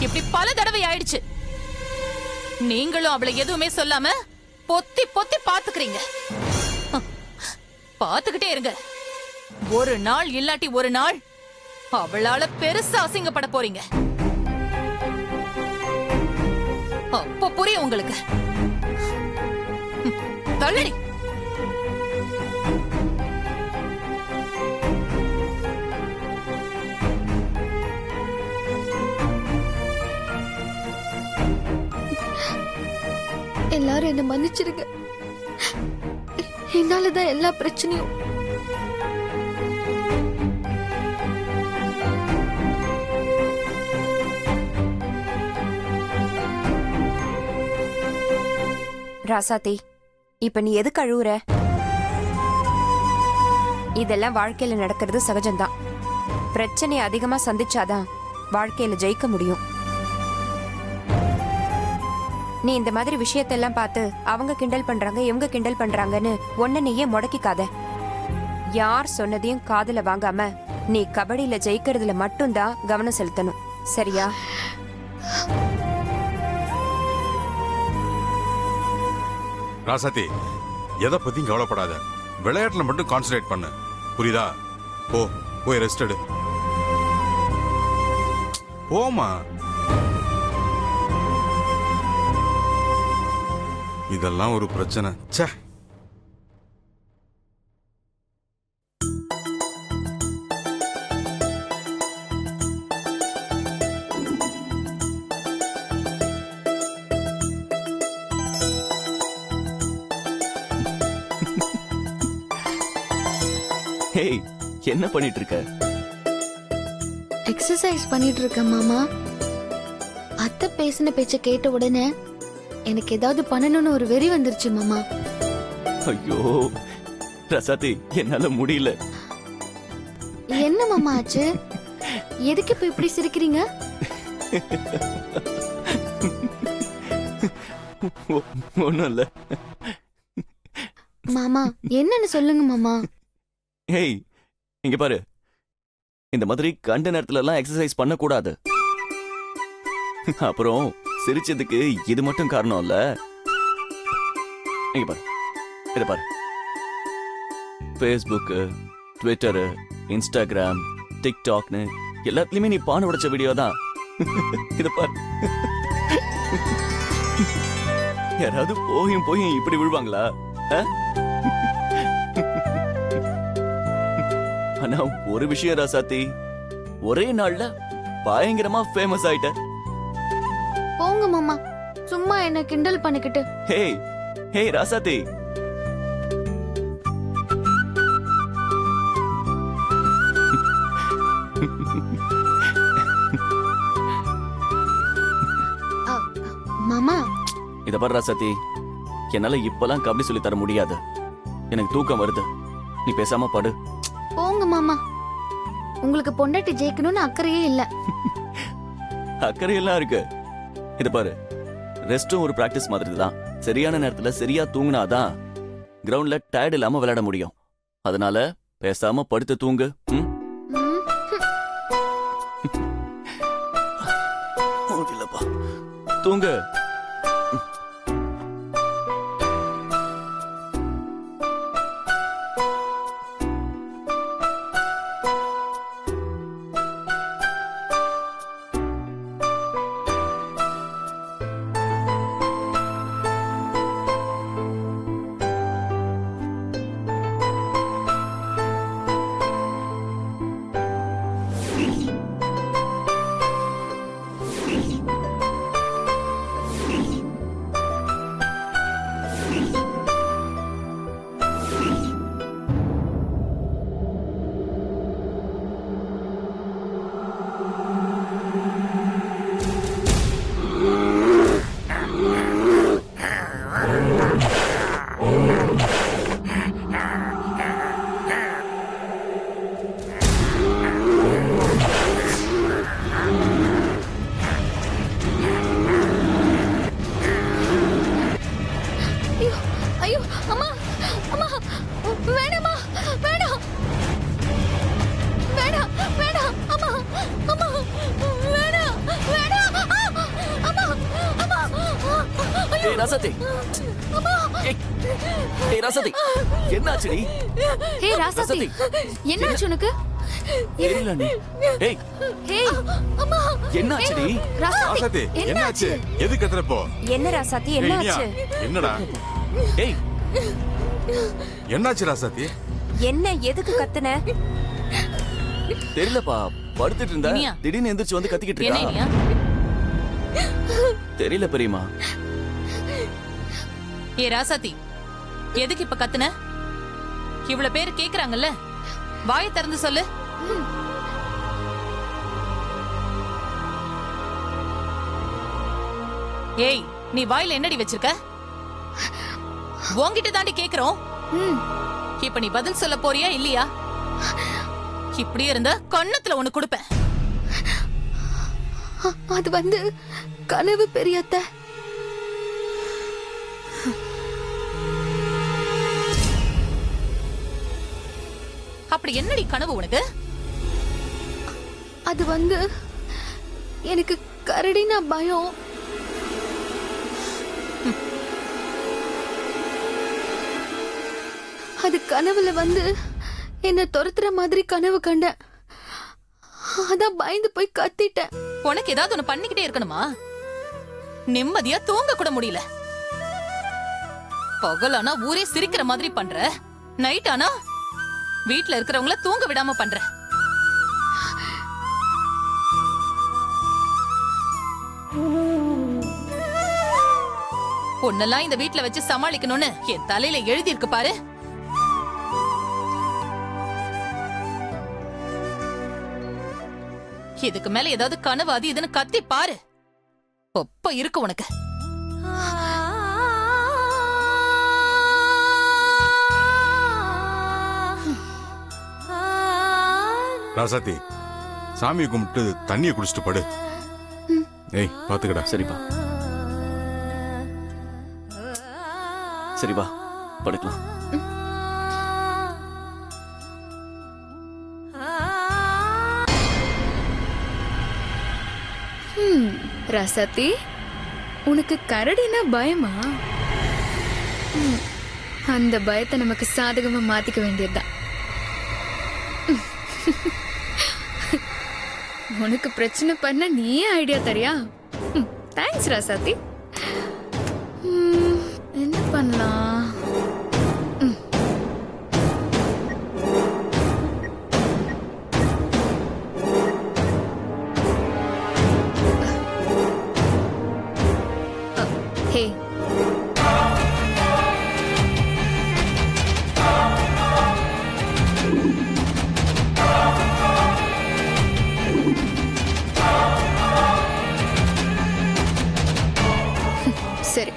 இப்படி பல தடவை ஆயிடுச்சு. நீங்களும் அவளை எதுவுமே சொல்லாம பொத்தி பொத்தி பாத்துக்கிறீங்க. பாத்துக்கிட்டே இருங்க. ஒரு நாள் இல்லாட்டி ஒரு நாள் அவளால பெருசா அசிங்கப்பட போறீங்க. அப்ப புரியும் உங்களுக்கு. தள்ளி எல்லாரும் என்ன மன்னிச்சிருங்க. என்னாலதான் எல்லா பிரச்சனையும். ராசாத்தி, இப்ப நீ எதுக்கு அழுவுற? இதெல்லாம் வாழ்க்கையில நடக்கிறது சகஜம்தான். பிரச்சனையை அதிகமா சந்திச்சாதான் வாழ்க்கையில ஜெயிக்க முடியும். நீ இந்த மாதிரி விஷயத்தெல்லாம் பார்த்து அவங்க கிண்டல் பண்றாங்க இவங்க கிண்டல் பண்றாங்கன்னு ஒன்ன நீயே முடக்கிக்காத. யார் சொன்னதையும் காதுல வாங்காம நீ கபடியில ஜெயிக்கிறதுல மட்டும்தான் கவனம் செலுத்தணும். சரியா? ராசாத்தி, எதை பத்தியும் கவலைப்படாத. விளையாட்டுல மட்டும் கான்சன்ட்ரேட் பண்ணு. புரியுதா? போய் ரெஸ்ட் எடு. போமா. இதெல்லாம் ஒரு பிரச்சனை. ச்சே. ஹேய், என்ன பண்ணிட்டு இருக்க? எக்ஸசைஸ் பண்ணிட்டு இருக்கேன் மாமா. அத்தை பேசின பேச்ச கேட்ட உடனே எனக்கு ஏதாவது பண்ணணும்னு ஒரு வெறி வந்துருச்சு மாமா. ஐயோ ரசாத்தி, என்னால முடியல. என்ன மாமா ஆச்சு? எதுக்கு இப்ப இப்படி சிரிக்கிறீங்க? ஒண்ணும் இல்ல மாமா, என்னன்னு சொல்லுங்க மாமா. ஹேய், இங்க பாரு. இந்த மாதிரி கண்ட நேரத்துல எல்லாம் எக்ஸசைஸ் பண்ண கூடாது. அப்புறம் சிரிச்சதுக்கு இது மட்டும் காரணம் இல்ல. இங்க பாரு, இத பாரு. Facebook, Twitter, Instagram, TikTokனு எல்லாத்துலயுமே நீ பானை உடைச்ச வீடியோ தான். இத பாரு. யாராவது போயும் இப்படி விழுவாங்களா? ஆனா ஒரு விஷயம் ராசாத்தி, ஒரே நாள்ல பயங்கரமா ஃபேமஸ் ஆயிட்ட. போங்க மாமா, சும்மா என்ன கிண்டல் பண்ணிக்கிட்டு. ஹேய் ராசாத்தி, மாமா இத பாரு ராசாத்தி, என்னால இப்பெல்லாம் கபடி சொல்லி தர முடியாது. எனக்கு தூக்கம் வருது. நீ பேசாம படு. போங்க மாமா, உங்களுக்கு பொண்டாட்டி ஜெயிக்கணும்னு அக்கறையே இல்ல. அக்கறையெல்லாம் இருக்கு. இத பாரு, ரெஸ்டும் ஒரு பிராக்டிஸ் மாதிரி தான். சரியான நேரத்துல சரியா தூங்குனாதான் கிரவுண்ட்ல டயர்ட் இல்லாம விளையாட முடியும். அதனால பேசாம படுத்து தூங்கு. முடியலப்பா, தூங்கு. ஏய் ராசாத்தி ஏய், ஏய் ராசாத்தி என்னாச்சுடி ஹே ராசாத்தி என்னாச்சு உனக்கு? தெரியல நீ ஏய் ஹே என்னாச்சுடி ராசாத்தி என்னாச்சு? எது கத்துறப்போ? என்ன ராசாத்தி என்ன ஆச்சு? என்னடா? ஏய் என்னாச்சு ராசாத்தி? என்ன எதுக்கு கத்துன? தெரியலப்பா படுத்துட்டு இருந்தா இனியா? திடீர்னு எந்திரிச்சு வந்து கத்திக்கிட்டு என்ன இருக்கா. இனியா? தெரியல பெரியம்மா. ஏ ராசாத்தி, எதுக்கு இப்ப கத்துன? இவ்வளவு பேர் கேக்குறாங்கல்ல, வாயை திறந்து சொல்லு. ஏய், நீ வாயில என்னடி வச்சிருக்க? உன்கிட்ட தாண்டி கேக்குறோம். இப்ப நீ பதில் சொல்ல போறியா இல்லையா? இப்படியே இருந்தா கண்ணத்துல ஒண்ணு கொடுப்பேன். அது வந்து கனவு பெரியத்த. அப்படி என்னடி கனவு உனக்கு? அது வந்து எனக்கு கரடினா பயம். அது கனவுல வந்து என்ன துரத்துற மாதிரி கனவு கண்டேன். அதான் பயந்து போய் கத்திட்டேன். உனக்கு ஏதாவது ஒண்ணு பண்ணிக்கிட்டே இருக்கணுமா? நிம்மதியா தூங்க கூட முடியல. பகலானா ஊரே சிரிக்கிற மாதிரி பண்ற, நைட் ஆனா வீட்ல இருக்கிறவங்கள தூங்க விடாம பண்ற. உன்னெல்லாம் இந்த வீட்ல வச்சு சமாளிக்கணும்னு என் தலையில எழுதி இருக்கு பாரு. இதுக்கு மேல ஏதாவது கனவு அது இதுன்னு கத்தி பாரு. ஒப்ப இருக்கு உனக்கு. ராசாத்தி சாமியை கும்பிட்டு தண்ணியை குடிச்சிட்டு படு. ஏய் பாத்துக்கடா. சரிப்பா சரி வா படுக்கலாம். ரசத்தி, உனக்கு கரடினா பயமா? அந்த பயத்தை நமக்கு சாதகமா மாத்திக்க வேண்டியதுதான். உனக்கு பிரச்சனை பண்ண நீயே ஐடியா தரியா? தேங்க்ஸ் ராசாத்தி. என்ன பண்ணலாம்? ஹே, சரி.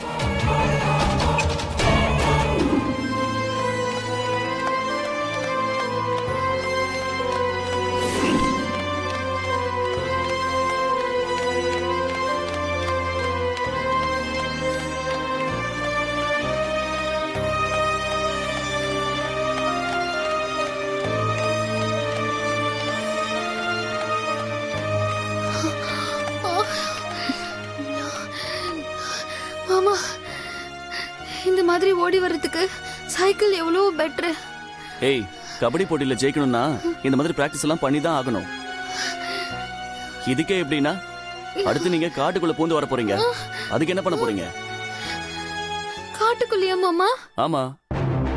மாமா, இந்த மாதிரி ஓடி வர்றதுக்கு சைக்கிள் எவ்வளவு பெட்டர். ஏய் கபடி போட்டியில ஜெயிக்கணும்னா இந்த மாதிரி பிராக்டிஸ் எல்லாம் பண்ணி தான் ஆகணும். இதுக்கே எப்படின்னா அடுத்து நீங்க காட்டுக்குள்ள பூந்து வர போறீங்க. அதுக்கு என்ன பண்ண போறீங்க? காட்டுக்குள்ளையா மாமா? ஆமா,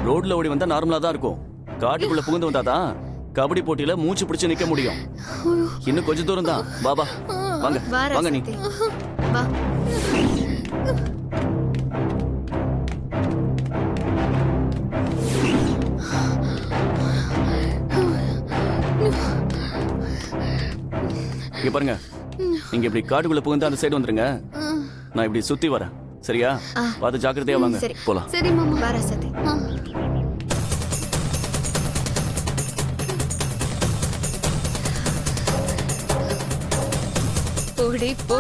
ரோட்ல ஓடி வந்தா நார்மலா தான் இருக்கும். காட்டுக்குள்ள புகுந்து வந்தாதான் கபடி போட்டியில மூச்சு பிடிச்சு நிக்க முடியும். இன்னும் கொஞ்ச தூரம் தான். பாபா வாங்க வாங்க நீ வா. இங்க பாருங்க, நீங்க இப்படி காட்டுக்குள்ள புகுந்து அந்த சைடு வந்துருங்க. நான் இப்படி சுத்தி வரேன். சரியா? பார்த்து ஜாக்கிரதையா வாங்க. போலாம். சரி மாமா. வா ராசாத்தி. போடி போ.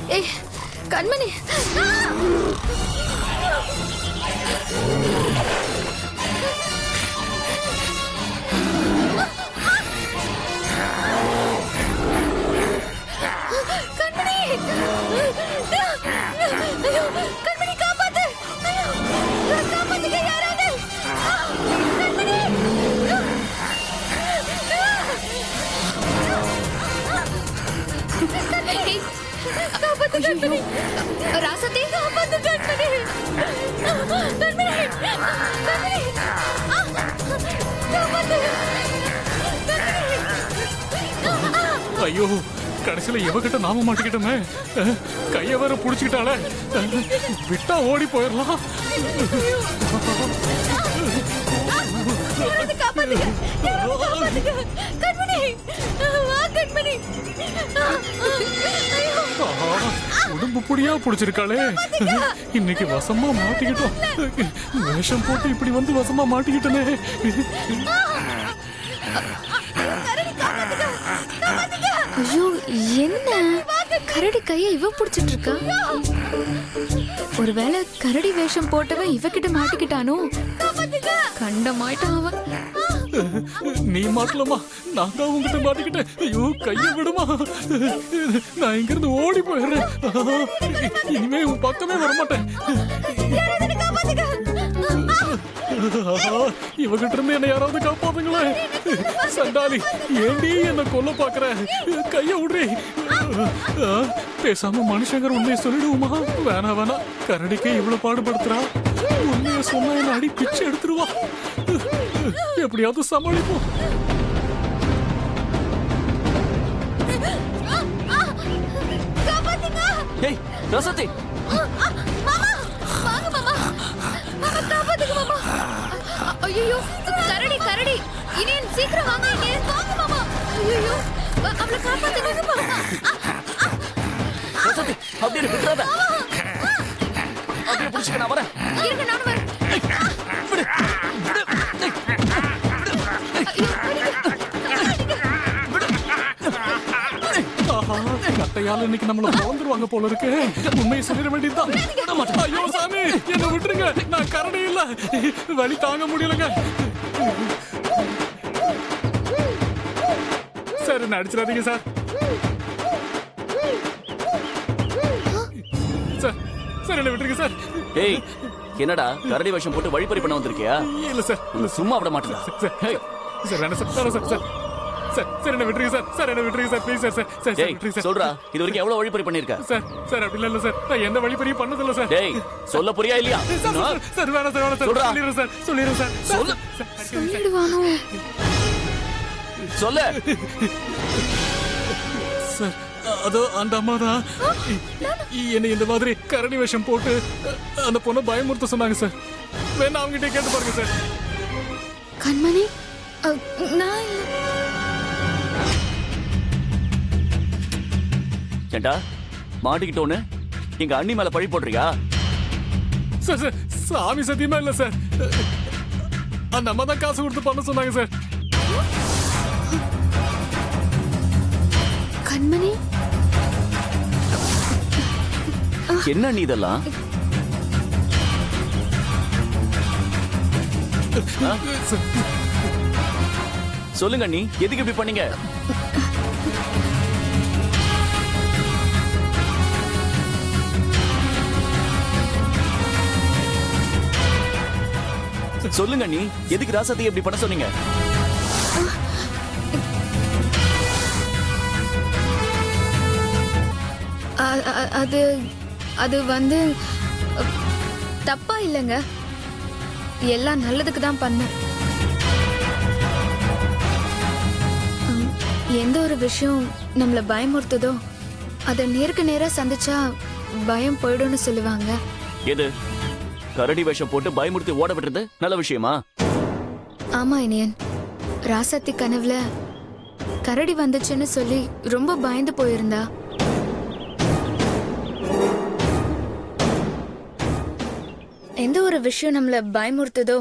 ஏய் கண்மணி கண்மணி ஐயோ, கண்மணி காப்பாத்து ஐயோ, காப்பாத்துங்க யாராவது கண்மணி காப்பாத்து கண்மணி ராசத்தை காப்பாத்து கண்மணி கண்மணி கண்மணி காப்பாத்து ஐயோ கடைசியில இவகிட்ட நாம மாட்டிக்கிட்டோமே கைய வேற புடிச்சுக்கிட்டாளே விட்டா ஓடி போயிடலாம் யாராவது காப்பாத்துங்க யாராவது காப்பாத்துங்க கண்மணி வா கண்மணி ஐயோ ஆஹா, உடம்பு புடியா புடிச்சிருக்காளே இன்னைக்கு வசமா மாட்டிக்கிட்டோம் வேஷம் போட்டு இப்படி வந்து வசமா மாட்டிக்கிட்டனே ஐயோ என்ன கரடி கைய இவ புடிச்சிட்டு இருக்கா ஒருவேளை கரடி வேஷம் போட்டவன் இவகிட்ட மாட்டிக்கிட்டானோ கண்டமாயிட்டான் அவன் நீ மாட்டலமா நான் தான் உங்ககிட்ட மாட்டிக்கிட்டேன் ஐயோ கைய விடுமா நான் இங்க இருந்து ஓடி போயிடுறேன் இனிமே உன் பக்கமே வரமாட்டேன் இவகிட்ட இருந்து என்ன யாராவது காப்பாத்துங்களேன் சண்டாளி ஏண்டி என்ன கொல்ல பாக்குற கைய விடுறி பேசாம மனுஷங்கர் உண்மையை சொல்லிடுவோமா வேணா வேணா கரடிக்கே இவ்வளவு பாடுபடுத்துறா உண்மையை சொன்னா என்ன அடி பிச்சு எடுத்துருவா எப்படியாவது சமாளிப்போம் ஏய் ரசத்தி ஐயோ கரடி கரடி இனியன் சீக்கிரம் வாங்க இனியன் வாங்க மாமா ஐயோ அவளை காப்பாத்துங்க மாமா ரசத்தி அப்படியே விட்டுறாத அப்படியே புடிச்சுக்க நான் வரேன் இருங்க நானும் வரேன் விடு விடு ஆஹா, கட்டையால இன்னைக்கு நம்மள பிறந்துருவாங்க போல இருக்கு உண்மையை சொல்லிட வேண்டியதுதான் ஐயோ சாமி என்ன விட்டுருங்க நான் கரடி இல்ல வலி தாங்க முடியலங்க சார் என்ன அடிச்சிடாதீங்க சார் சார் சார் என்ன விட்டுருங்க சார் ஏய் என்னடா கரடி வேஷம் போட்டு வழிப்பறி பண்ண வந்திருக்கியா இல்ல சார் உன்னை சும்மா விட மாட்டேன் சார் சார் வேணாம் sir sir sir sir sir என்ன விட்டுருங்க சார் சார் என்ன விட்டுருங்க sir please sir sir sir டேய் விட்டுருங்க சார் சொல்றா இது வரைக்கும் எவ்வளவு வழிப்பறி பண்ணிருக்க சார் சார் அப்படி இல்ல சார் நான் எந்த வழிப்பறியும் பண்ணதில்ல சார் டேய் சொல்ல புரியா இல்லையா சார் சார் சார் வேணாம் சார் வேணாம் சார் சொல்றா. சொல்லிடுறேன் சார் சொல்லு. சொல்லிடுவானோ சொல்லு சார் அதோ அந்த அம்மா தான் என்னை இந்த மாதிரி கரடி வேஷம் போட்டு அந்த பொண்ணை பயமுறுத்த சொன்னாங்க சார் வேணா அவங்ககிட்ட கேட்டு பாருங்க சார் கண்மணி நான் இல்ல. ஏண்டா மாட்டிக்கிட்டோன்னு எங்க அண்ணி மேல பழி போடுறியா சார் சார் சாமி சத்தியமா இல்ல சார் அந்த அம்மா தான் காசு கொடுத்து பண்ண சொன்னாங்க சார் கண்மணி என்ன நீ இதெல்லாம் ஆ? சொல்லுங்க அண்ணி எதுக்கு இப்படி பண்ணீங்க சொல்லுங்க அண்ணி எதுக்கு ராசாத்தி இப்படி பண்ண சொன்னீங்க அது அது வந்து தப்பா இல்லைங்க எல்லாம் நல்லதுக்கு தான் பண்ணேன் எந்த ஒரு விஷயம் நம்மள பயமுறுத்துதோ அதை நேருக்கு நேரா சந்திச்சா பயம் போயிடும்னு சொல்லுவாங்க எது கரடி வேஷம் போட்டு பயமுறுத்தி ஓட விடுறது நல்ல விஷயமா ஆமா இனியன் ராசாத்தி கனவுல கரடி வந்துச்சுன்னு சொல்லி ரொம்ப பயந்து போயிருந்தா எந்த ஒரு விஷயம் நம்மள பயமுறுத்துதோ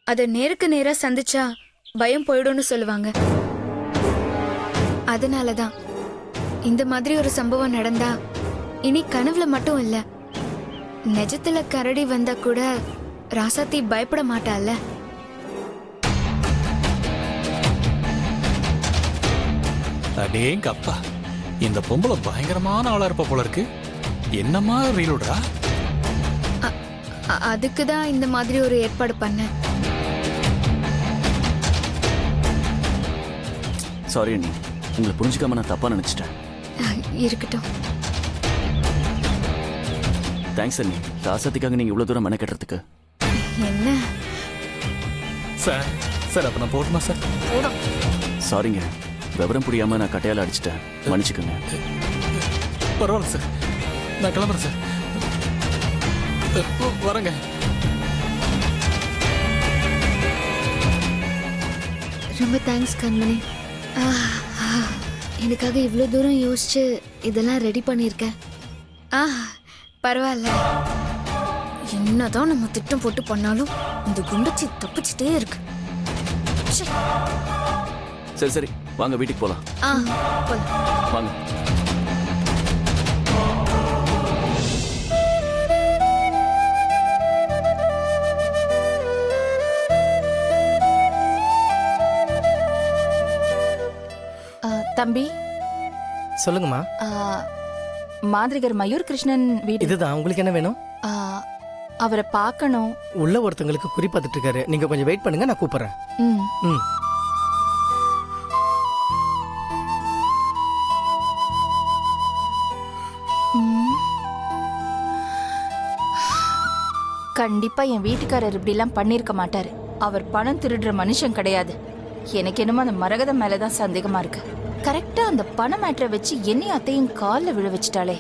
அதை நேருக்கு நேரா சந்திச்சா பயம் போயிடும்னு சொல்லுவாங்க அதனாலதான் இந்த மாதிரி ஒரு சம்பவம் நடந்தா இனி கனவுல மட்டும் இல்ல, நிஜத்துல கரடி வந்தா கூட ராசாத்தி பயப்பட மாட்டால. அடேங்க அப்பா, இந்த பொம்பளை பயங்கரமான ஆளா இருப்ப போல இருக்கு. என்னமா ரீலோடா? அதுக்கு தான் இந்த மாதிரி ஒரு ஏற்பாடு பண்ணேன். சாரி அண்ணி, உங்களை புரிஞ்சுக்காம நான் தப்பா நினைச்சிட்டேன். இருக்கட்டும். தேங்க்ஸ் அண்ணி, ராசாத்திக்காக நீங்க இவ்வளவு தூரம் மெனக்கட்டுறதுக்கு. என்ன சார் சார் அப்ப நான் போட்டுமா சார்? சாரிங்க, விவரம் புரியாம நான் கட்டையால அடிச்சிட்டேன், மன்னிச்சுக்கோங்க. பரவாயில்ல சார், நான் கிளம்புறேன் சார். வரேங்க. ரொம்ப தேங்க்ஸ் கண்மணி. எனக்காக இவ்வளோ தூரம் யோசிச்சு இதெல்லாம் ரெடி பண்ணியிருக்கேன். பரவாயில்ல. என்னதான் நம்ம திட்டம் போட்டு பண்ணாலும் இந்த குண்டச்சி தப்பிச்சுட்டே இருக்கு. ச்சே. சரி சரி, வாங்க வீட்டுக்கு போலாம். போலாம். வாங்க. தம்பி, சொல்லுங்கம்மா. மாந்திரிகர் மயூர் கிருஷ்ணன் வீடு இதுதான். உங்களுக்கு என்ன வேணும்? அவரை பார்க்கணும். உள்ள ஒருத்தங்களுக்கு குறி பார்த்துட்டு இருக்காரு. நீங்க கொஞ்சம் வெயிட் பண்ணுங்க, நான் கூப்பிடுறேன். ம். ம். ம். கண்டிப்பா என் வீட்டுக்காரர் இப்படிலாம் பண்ணிருக்க மாட்டாரு. அவர் பணம் திருடுற மனுஷன் கிடையாது. எனக்கு என்னமோ அந்த மரகதம் மேலதான் சந்தேகமா இருக்கு. கரெக்டா அந்த பண மேட்டரை வச்சு என்னையும் அத்தையும் காலில் விழ வச்சுட்டாளே.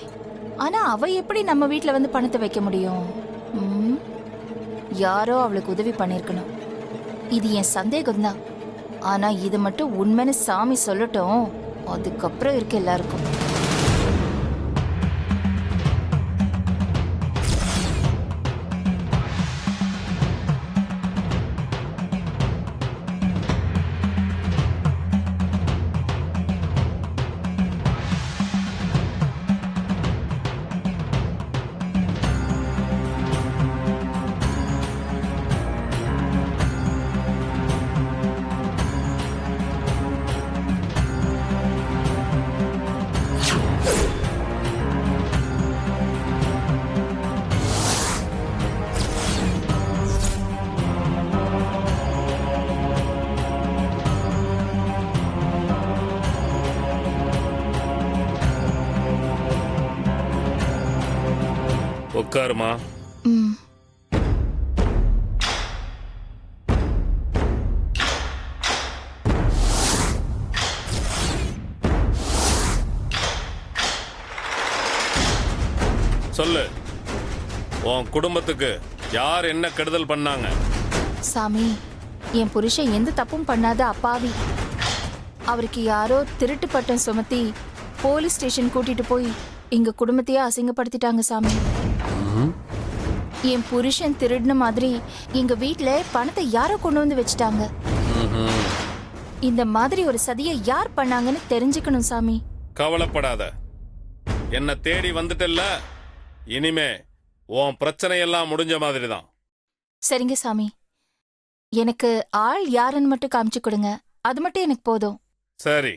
ஆனா அவ எப்படி நம்ம வீட்டுல வந்து பணத்தை வைக்க முடியும்? யாரோ அவளுக்கு உதவி பண்ணிருக்கணும். இது என் சந்தேகம்தான். ஆனா இது மட்டும் உண்மைன்னு சாமி சொல்லட்டும், அதுக்கப்புறம் இருக்கு எல்லாருக்கும். உட்காருமா. ம். சொல்லு, உன் குடும்பத்துக்கு யார் என்ன கெடுதல் பண்ணாங்க? சாமி, என் புருஷன் எந்த தப்பும் பண்ணாத அப்பாவி. அவருக்கு யாரோ திருட்டு பட்டம் சுமத்தி போலீஸ் ஸ்டேஷன் கூட்டிட்டு போய் எங்க குடும்பத்தையே அசிங்கப்படுத்திட்டாங்க சாமி. என் புருஷன் திருடின மாதிரி எங்க வீட்ல பணத்தை யாரோ கொண்டு வந்து வச்சுட்டாங்க. இந்த மாதிரி ஒரு சதியை யார் பண்ணாங்கன்னு தெரிஞ்சுக்கணும் சாமி. கவலைப்படாத, என்ன தேடி வந்துட்டல்ல, இனிமே உன் பிரச்சனை எல்லாம் முடிஞ்ச மாதிரி தான். சரிங்க சாமி, எனக்கு ஆள் யாருன்னு மட்டும் காமிச்சு கொடுங்க, அது மட்டும் எனக்கு போதும். சரி.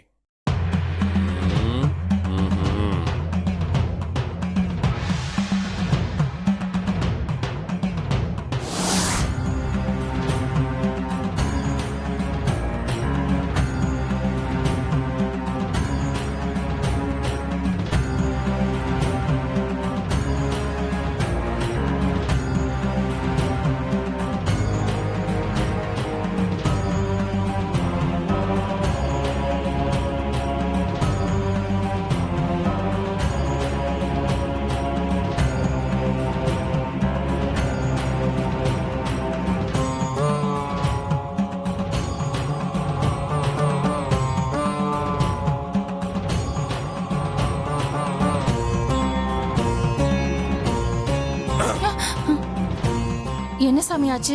என்ன சாமி ஆச்சு?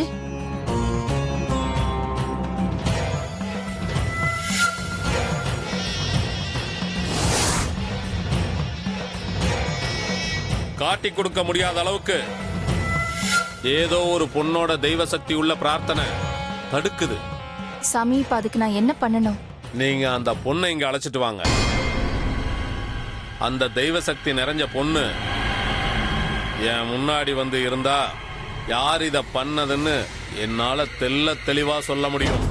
காட்டி கொடுக்க முடியாத அளவுக்கு ஏதோ ஒரு பொண்ணோட தெய்வ சக்தி உள்ள பிரார்த்தனை தடுக்குது. சாமி இப்ப அதுக்கு நான் என்ன பண்ணணும்? நீங்க அந்த பொண்ணை இங்க அழைச்சிட்டு வாங்க. அந்த தெய்வ சக்தி நிறைஞ்ச பொண்ணு என் முன்னாடி வந்து இருந்தா யார் இத பண்ணதுன்னு என்னால தெள்ள தெளிவா சொல்ல முடியும்.